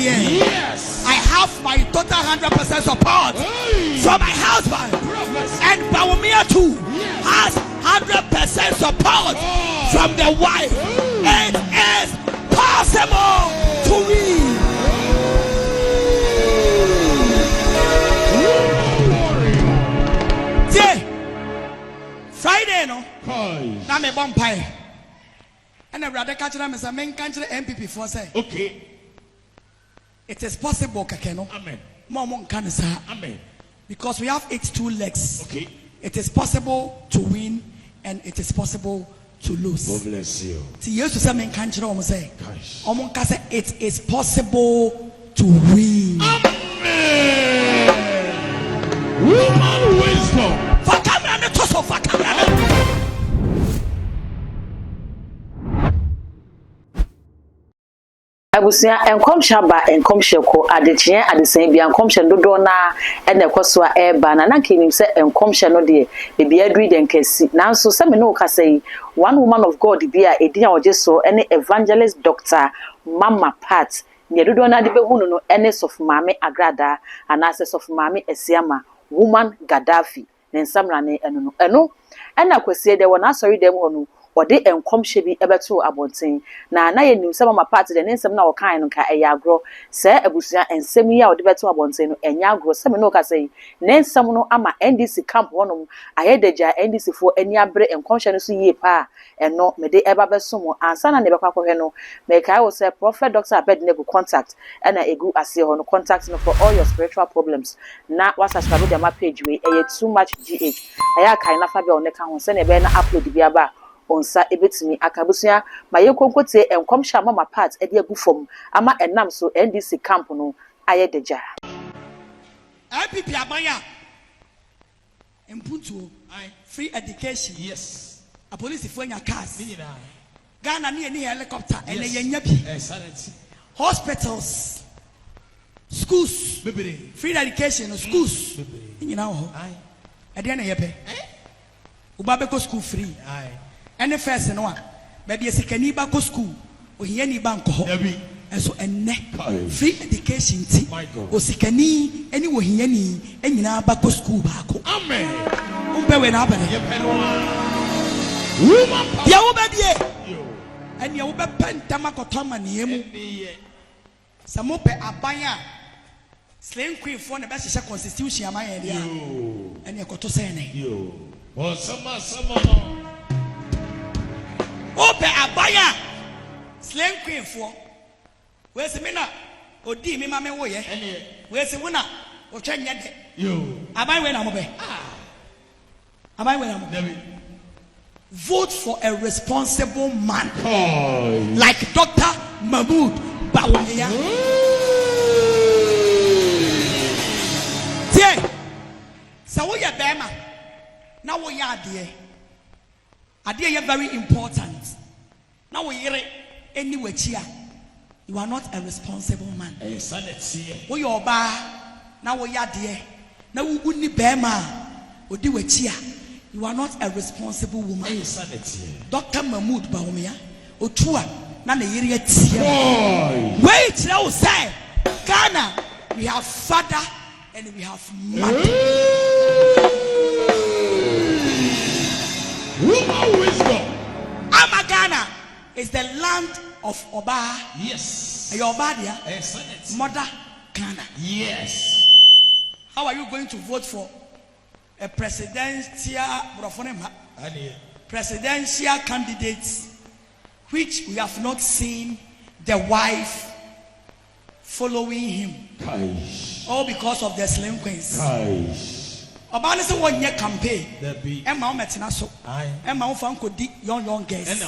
Yes. I have my total 100% support from my husband. And Bawumia too has 100% support from the wife. It is possible to win. Friday, no? Now me bumpy. And I rather catch them as a main country MPP for say. Okay. It is possible, Kakeno. Amen. Mom can say. Amen. Because we have 82 legs. Okay. It is possible to win and it is possible to lose. God bless you. See, you to say main country almost say. Omon can say it is possible to win. Amen. Woman wisdom. For camera the toss of camera. Abusia enkomhya ba enkomhya ko adekye adesan bia enkomhya dodo na ene kwaso a eba na nkinim se enkomhya no de bibia aduri den kasi nanso se me no kasai one woman of God bia edin a oje so ene evangelist Dr. Mama Pat ne dodo na de behunu no ene sof maame agrada anase sof maame esiama woman Gaddafi ne nsamra ne eno ena kwasie de wona asori dem ho no ode enkomhye bi ebeto abonten na ye nim se Mama Part de nsem na wokan no ka eyagro se abusia ensem yi a ode beto abonten no enyagro se me no ka sei ne nsem no ama NDC camp wonom ayedeja NDC fo ani abre enkomhye no so yie pa eno me de eba besom ansa na ne bekwa kohwe no me kai wo se Prophet Dr. Abednego contact ena egu ase ho no contact no for all your spiritual problems na wasasaba de ma page we too much gh aya kai na fa be on ka ho se ne be na upload bi aba onsa ebetimi akabusua maye konkote enkomhya Mama Part ede agufom ama enam so NDC camp no ayedeja IPP abanya impuntu free education. Yes. A police for nya cars Ghana ni helicopter ene yenya bi hospitals schools free education schools nyina ho ede na yepe uba be go school free any first no a baby esikani ba go school ohiyani ba nko ho enso enne free education ti osikani eni ohiyani enyina ba go school ba ko amen umbe we na abane ya wo be die eni wo be pentama kotoma ne emu samope abanya slain queen for na be hye constitution amaye dia eni ekoto se ne o sama no ope abaya slain queen for we se me na odi mi ma me wo ye we se wo na o twa nya de abai we na mo be abai we na mo vote for a responsible man like Dr. Mahmoud Bawumia. Tie so wo ye bema na wo ye ade ye very important. Now we hear anywhere chia. You are not a responsible man. We your ba now we are there. Now we wouldn't bema odi we chia. You are not a responsible woman. Dr. Mahmoud Bawumia otua na na yere tia. Wait now say Ghana we have father and we have mother. Woman wisdom. Amagana is the land of Oba. Yes. Your Obadia. Mother Ghana. Yes. How are you going to vote for a presidential candidate which we have not seen the wife following him? All because of the slim queens. Obama say one year campaign. Emma Metina so. Emma Fanko di young girls.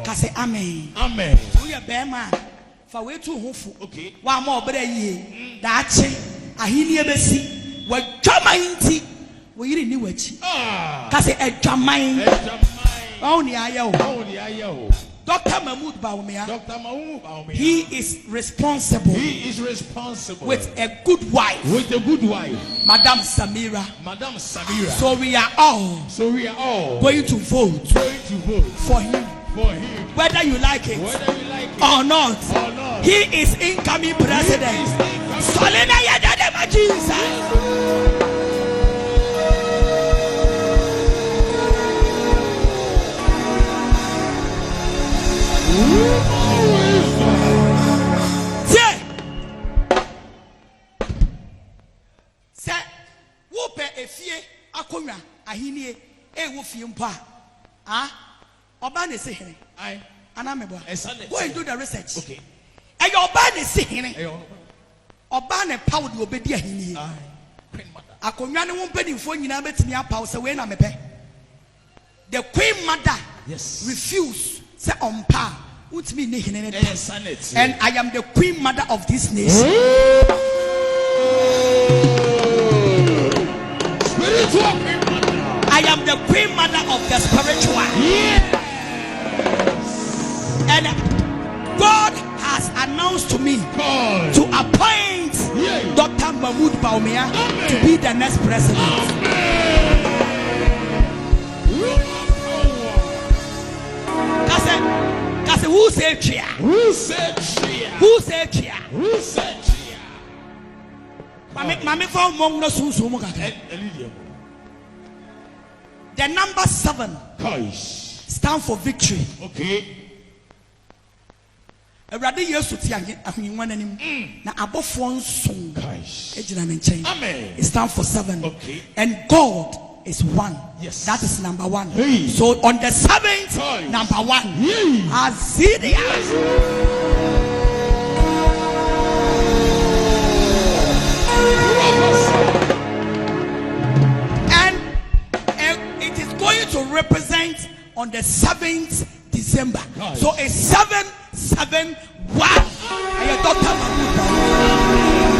Kase amen. Amen. We are bear man. For way too hopeful. Okay. One more better ye. Dachi. Ahini ebesi. We jama inti. We yiri ni wechi. Kase e jama. Only ayo. Dr. Mahmoud Bawumia. He is responsible. With a good wife. Madam Samira. So we are all going to vote for him. for him. Whether you like it Whether you like it or not, or not. he is incoming president. Solena Yadadema Jesus. Say, whoop a fie akonya ahinie e wo fie mpo a oba ne se hene I. anamebo Esane. go and do the research. Okay. And your oba ne se hene Ayo. oba ne power de obedi ahinie I. Queen mother. akonya ne wo mpanimfo nyina betimi apaw se we na mepe. The queen mother Yes. refuse say ompa utimi ne hene ne da. Esane. And I am the queen mother of this nation. Spiritual queen mother. I am the queen mother of the spiritual. Yes. And God has announced to me God. to appoint Yeah. Dr. Mahmoud Baumia Amen. to be the next president. Kase who say chia? Who said chia? Who say chia? Who said chia? Mami for mong no susu mo kaka. The number 7 Kaish. stand for victory. Okay. Awurade Yesu ti ahwenwa nanim na abofo nson Kaish. ejina ne nkyɛn. Amen. It stands for 7. Okay. And God is 1. Yes. That is number 1. Hey. So on the 7th, Hey. number 1. Hey. Azidia. And it is going to represent on the 7th December. Nice. So it's 771. And your Dr. Mahmoud.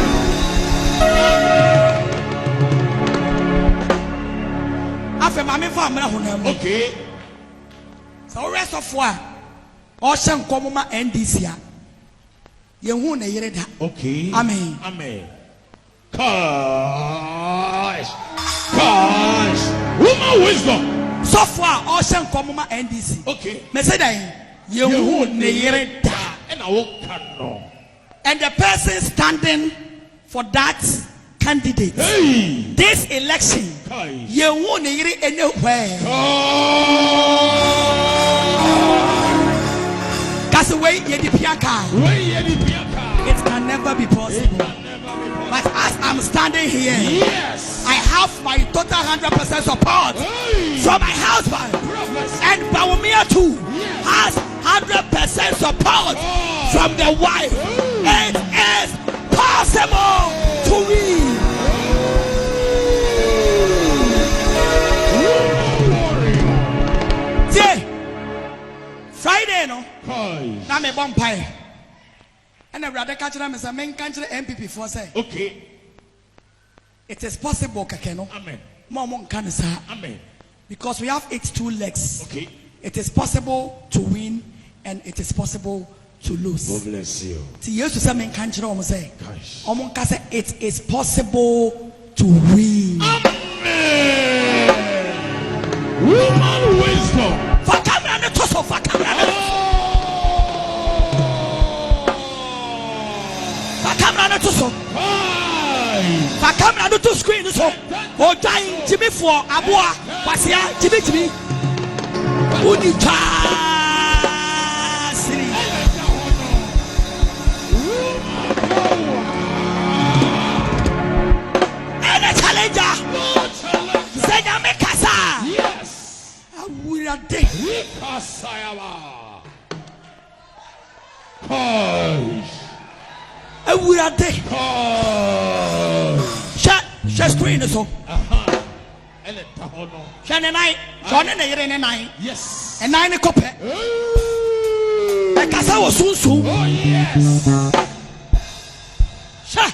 After Mammy Farmer, Okay. so rest of what? Ocean Komoma NDC. You ne yereda. Okay. Amen. Amen. Kaish. Kaish. Woman wisdom. So far, Ocean Komoma NDC. Okay. Me say that you ne yereda. And I won't know. And the person standing for that candidate, Hey. this election, Kaish. you won't hear it anywhere. That's the way you piaka. It can never be possible. But as I'm standing here, Yes. I have my total 100% support Hey. from my husband, and Baumia too has 100% support from the wife. It is possible to win. See, Friday, no, Kaish. now me bumpire. And I rather catch them as a main country MPP for say Okay. it is possible, Kakeno. Amen. Mom can say Amen. because we have 82 legs. Okay. It is possible to win and it is possible to lose. God bless you. See, you used to say main country almost say Kaish. Omon can say it is possible to win. Amen. Woman wisdom. For camera the toss for camera. For camera the toss. Kaish. For camera the to screen so. O dying Jimmy for Abua. Wasia Jimmy. Uni and a challenger. Say Kasa. Yes. We are dead. Kasayaba. Kaish. We are dead. Kaish. Share screen so. And a tahono. Share the night. John and the night. Yes. And 9 copy. The Kasa was soon soon. Oh yes. Share.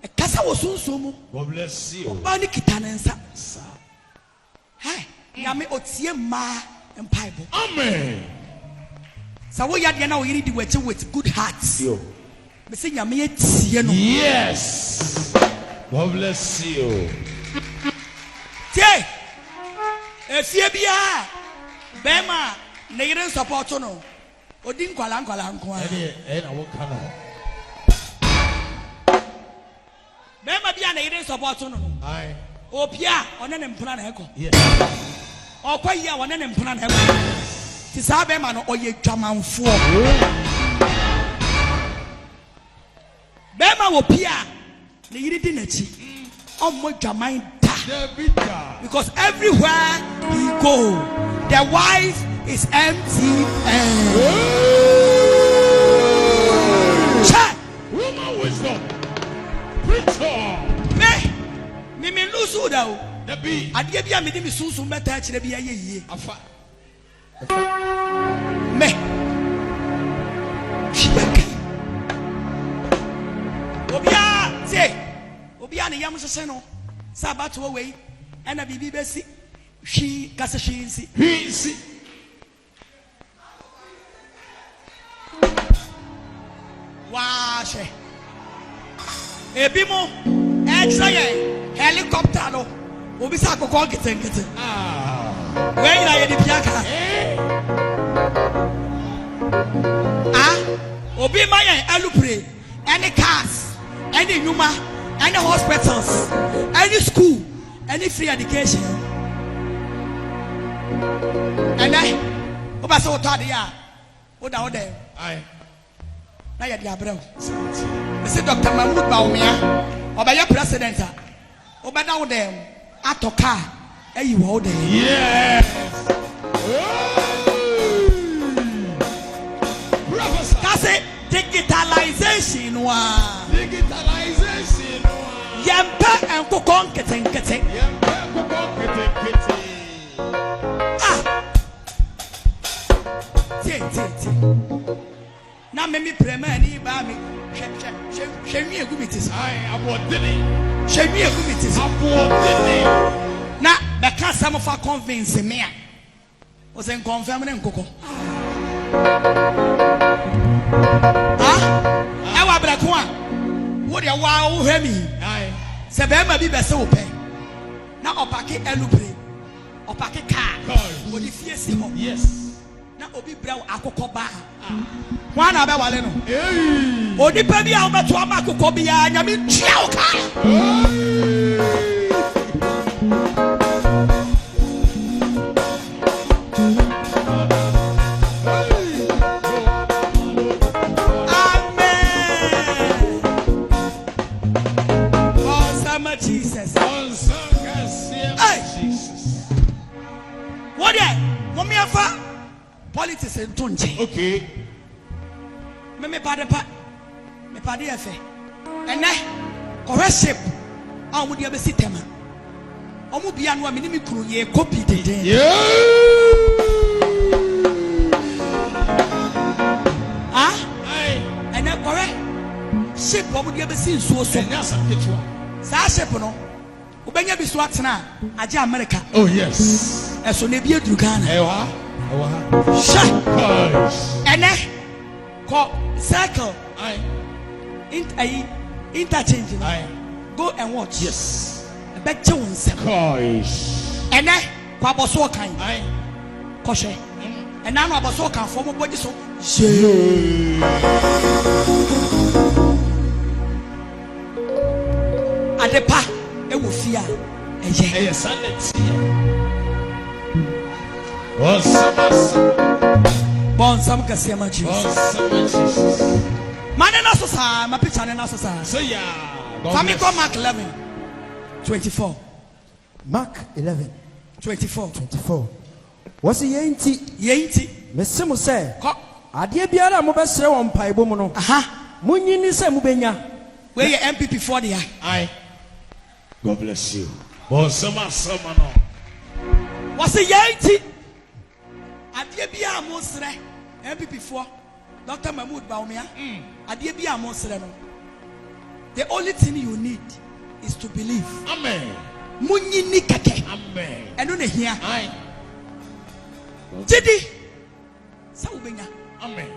A Kasa was soon soon. God bless you. Bani Kitanensa. Hey, Yami Otie Ma and Bible. Amen. So we are now reading with good hearts. You. Missing Yami Tieno. Yes. God bless you. Tie. Efie bia. Bema, they didn't support no. Odin Kwalan. And I won't come on. Bema be an aided support no. Aye. Opia, on an implant echo. Yes. Or quite ya, on an implant echo. Tisabema or ye Jaman 4. Bema Opia, the Idinity. Oh, my Jaman. Because everywhere he go, the wife is empty. Check. Woman wisdom. Preacher. Me lose though. The bee. I give you a minimum soon better to be a year. Afa. Me. Obia, say, Obia, the young Sano, Sabat away, and a baby Bessie. She, Cassa, she is. Wash it. A bimo, extra helicopter, no. Obisako call it. Where are you, the Piaka? Obi Maya, Alupre, any cars, any Numa, any hospitals, any school, any free education. And I, Obaso Tadia, Oda Ode. Aye. Now you're the Abreu. I said, Dr. Mahmoud Baumia, or by your president, or by now them, Atoka, and you all there. Yes. That's it. Digitalization. Digitalization. Yampa and Kokon Kitten. Now, maybe Premani Bami. Show me a good meeting. I about Dinny. Show me a good meeting. Now, because some of our convince me was in confirming Coco. I was black one. What you wow, Remy? Aye. Sabema be best open. Now, or packet Elupre or packet car. What if yes? Yes. Now, Obi Brown Akokoba. One about Waleno. Odi Baby Albert Wamako Kobia, Yami Chioka. Jesus. Hey. What yeah? Mommy afa politics and tunche. Okay. Me pade efe. Ene correctship. Awu dia be sitema. Omu bia no amini mi kuru ye copy dede. Yeah. Aye. Ene correct. Ship omu dia be sin so. Enya some kitwa. Sa ship no. Ubenya biso atena aje America. Oh yes. Eso ne bi eduru Ghana. Ewa. Sha. Gosh. Ene ko circle. Aye. Interchange. Aye. Go and watch. Yes. Beche wonsem. Gosh. Ene kwa boso kan. Aye. Koshe. Ena no aboso kan fo mo body so. Adepa ewo fia eye. Eye sanity. Bon sam kase ma Jesus. Mane na so sa ma picture na so sa. So yeah. Family Mark 11:24. Mark 11:24. What's the Yenti. Messimo say, Ko. Adia biara mo besre won paibo mu no. Aha. Munyi ni se mu benya. Where your MPP for there? Aye. God bless you. Bon sama no. What's the Yenti? Adia biara mo sre MPP for Dr. Mahmoud Baumia. Adia biara mo sre no. The only thing you need is to believe. Amen. Munyi ni keke. Amen. Eno ne hia. Aye. Jidi. Sa ubenya. Amen.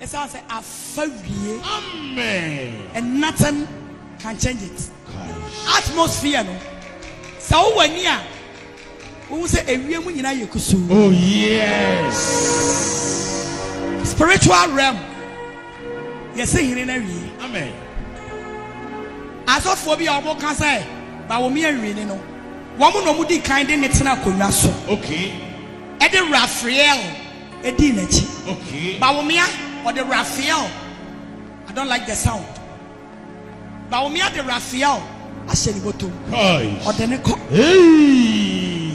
It sounds like a fairy. Amen. And nothing can change it. Gosh. Atmosphere no. Sa uwania. Who say a real munina yakusu? Oh, yes. Spiritual realm. Yes, say in every. Amen. As of phobia, I can say, but we are reading. No, woman no mudi kind in it's not kunaso. Okay. Eddie Raphael, Eddie Nechi. Okay. Bawumia or the Raphael. I don't like the sound. Bawumia the Raphael. I said bottom. Or the neko. Hey.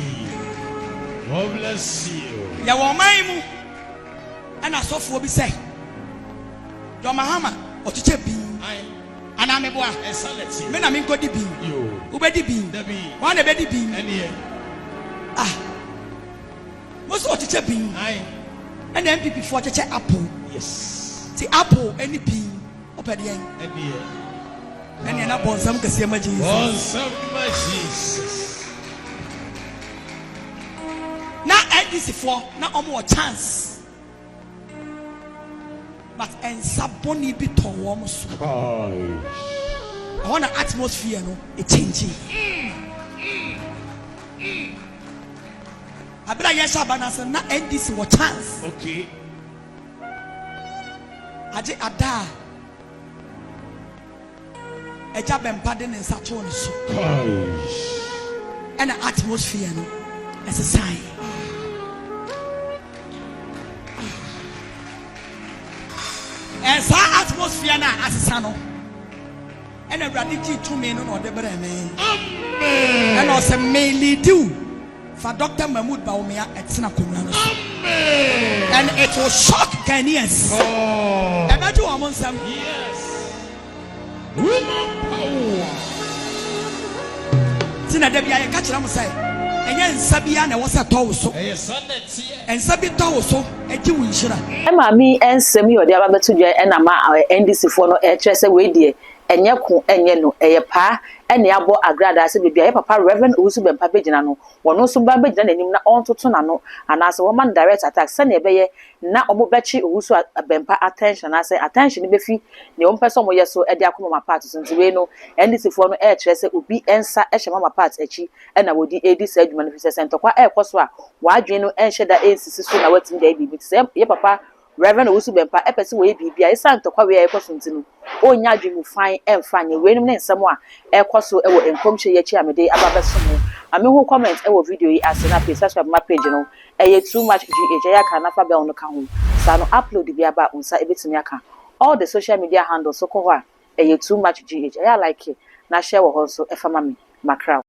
God bless you. Ya wamaimu. And I saw phobia say. Your Mahama or to check being. And I'm a boy. Men, I mean, go deep. You, Ubedi bean. One a beddy bean. Ah, most of the check bean. And then people for the check apple. Yes. The apple, any bean. Up at the end. And you're not born some Cassima Jesus. Now, at this for not more chance. But and saboni be to warm. I want an atmosphere, no, it changing. I better yes, Abanasa, not end this for chance. Okay. I did ada a job and pardon and such on so. And an atmosphere, no, as a sign. And so atmosphere now as a son. And a radical 2 men on the brain. And also mainly do for Dr. Mahmoud Baumia at Sinakumano. And it will shock Ghanaians. Imagine among some. Yes. Woman power. Tina Debbie, I catch them say. And then Sabiana was a torso. And Sabi torso, a Jewish. Emma me and Semi or the other to and ama NDC for no air tress away dear. Enye ko enye no eye pa ene abo agrada se bibia papa Reverend Usu Bempa begina no wono so ba begina nanim na ontoto na no anase woman direct attack se na ebeye na omo bechi Usu Bempa attention na say attention be fi ne omo person mo yeso e de akoma ma part so nti we no ndc fo no e kire se obi ensa e hye ma part achi e na wodi edi sa adwuma no fi se sentokwa e koso a wadwen no enhye da ensisi so na watim da bibi se ye papa Reverend Usu Bempa epese we bibia isa ntokwa we ekoso ntinu onya adwemu fan emfanye we nim ne nsem a ekoso ewo enkomhye yachi amede ababeso mu ame ho comment ewo video yi ase na page subscribe my page no eye too much gh ya ka na fa bell no ka ho sa no upload bi aba unsa ebetimi aka all the social media handles so ko ho a eye too much gh ya like it na share wo ho so efama me makra